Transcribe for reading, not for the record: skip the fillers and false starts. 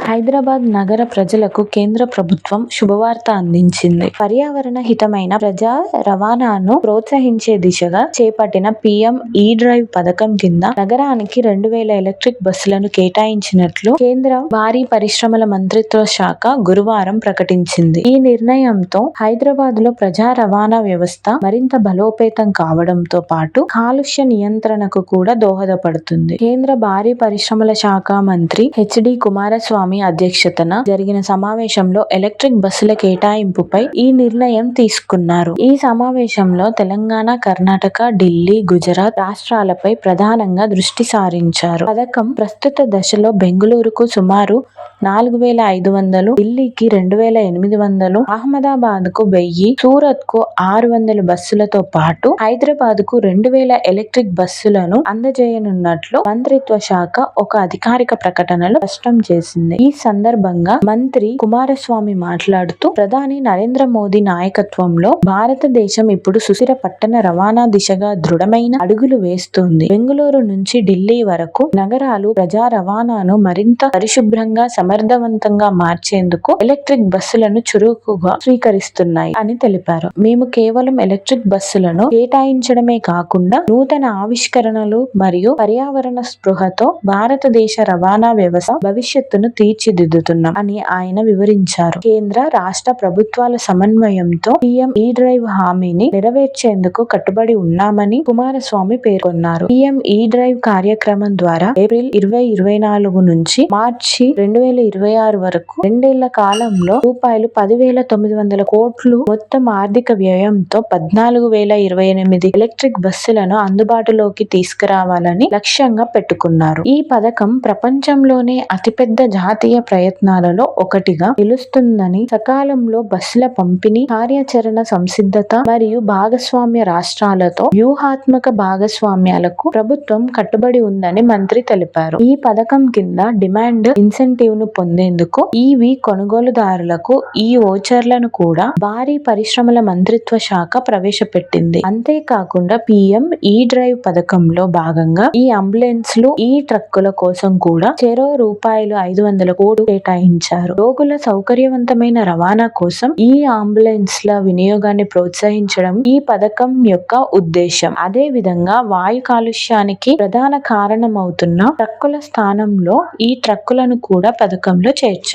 హైదరాబాద్ నగర ప్రజలకు కేంద్ర ప్రభుత్వం శుభవార్త అందించింది. పర్యావరణ హితమైన ప్రజా రవాణాను ప్రోత్సహించే దిశగా చేపట్టిన పీఎం ఈ-డ్రైవ్ పథకం కింద నగరానికి 2000 ఎలక్ట్రిక్ బస్సులను కేటాయించినట్లు కేంద్ర భారీ పరిశ్రమల మంత్రిత్వ శాఖ గురువారం ప్రకటించింది. ఈ నిర్ణయంతో హైదరాబాద్ లో ప్రజా రవాణా వ్యవస్థ మరింత బలోపేతం కావడంతో పాటు కాలుష్య నియంత్రణకు కూడా దోహదపడుతుంది. కేంద్ర భారీ పరిశ్రమల శాఖ మంత్రి హెచ్.డి. కుమారస్వామి అధ్యక్షతన జరిగిన సమావేశంలో ఎలక్ట్రిక్ బస్సుల కేటాయింపుపై ఈ నిర్ణయం తీసుకున్నారు. ఈ సమావేశంలో తెలంగాణ, కర్ణాటక, ఢిల్లీ, గుజరాత్ రాష్ట్రాలపై ప్రధానంగా దృష్టి సారించారు. పథకం ప్రస్తుత దశలో బెంగళూరుకు సుమారు 4500, ఢిల్లీకి 2800, అహ్మదాబాద్ కు 1000, సూరత్ కు 600 బస్సులతో పాటు హైదరాబాద్ కు 2000 ఎలక్ట్రిక్ బస్సులను అందజేయనున్నట్లు మంత్రిత్వ శాఖ ఒక అధికారిక ప్రకటనలో స్పష్టం చేసింది. ఈ సందర్భంగా మంత్రి కుమారస్వామి మాట్లాడుతూ, ప్రధాని నరేంద్ర మోదీ నాయకత్వంలో భారతదేశం ఇప్పుడు సుస్థిర పట్టణ రవాణా దిశగా దృఢమైన అడుగులు వేస్తోంది. బెంగళూరు నుంచి ఢిల్లీ వరకు నగరాలు ప్రజా రవాణాను మరింత పరిశుభ్రంగా, సమర్థవంతంగా మార్చేందుకు ఎలక్ట్రిక్ బస్సులను చురుకుగా స్వీకరిస్తున్నాయి అని తెలిపారు. మేము కేవలం ఎలక్ట్రిక్ బస్సులను కేటాయించడమే కాకుండా నూతన ఆవిష్కరణలు మరియు పర్యావరణ స్పృహతో భారతదేశ రవాణా వ్యవస్థ భవిష్యత్తును తీర్చిదిద్దుతున్నాం అని ఆయన వివరించారు. కేంద్ర, రాష్ట్ర ప్రభుత్వాల సమన్వయంతో పీఎం ఈ-డ్రైవ్ హామీని నెరవేర్చేందుకు కట్టుబడి ఉన్నామని కుమారస్వామి పేర్కొన్నారు. పీఎం ఈ-డ్రైవ్ కార్యక్రమం ద్వారా ఏప్రిల్ 2024 నుంచి మార్చి 2026 వరకు 2 ఏళ్ల కాలంలో రూ.10,900 కోట్లు మొత్తం ఆర్థిక వ్యయంతో 14,028 ఎలక్ట్రిక్ బస్సులను అందుబాటులోకి తీసుకురావాలని లక్ష్యంగా పెట్టుకున్నారు. ఈ పథకం ప్రపంచంలోనే అతిపెద్ద జాతీయ ప్రయత్నాలలో ఒకటిగా నిలుస్తుందని, సకాలంలో బస్సుల పంపిణీ, కార్యాచరణ సంసిద్ధత మరియు భాగస్వామ్య రాష్ట్రాలతో వ్యూహాత్మక భాగస్వామ్యాలకు ప్రభుత్వం కట్టుబడి ఉందని మంత్రి తెలిపారు. ఈ పథకం కింద డిమాండ్ ఇన్సెంటివ్ ను పొందేందుకు ఈవీ కొనుగోలుదారులకు ఈ వోచర్లను కూడా భారీ పరిశ్రమల మంత్రిత్వ శాఖ ప్రవేశపెట్టింది. అంతేకాకుండా పీఎం ఈ-డ్రైవ్ పథకంలో భాగంగా ఈ అంబులెన్స్లు, ఈ ట్రక్కుల కోసం కూడా చెరో రూ.500 కోట్లు కేటాయించారు. రోగుల సౌకర్యవంతమైన రవాణా కోసం ఈ అంబులెన్స్ల వినియోగాన్ని ప్రోత్సహించడం ఈ పథకం యొక్క ఉద్దేశం. అదే విధంగా వాయు కాలుష్యానికి ప్రధాన కారణమవుతున్న ట్రక్కుల స్థానంలో ఈ ట్రక్కులను కూడా పథకంలో చేర్చారు.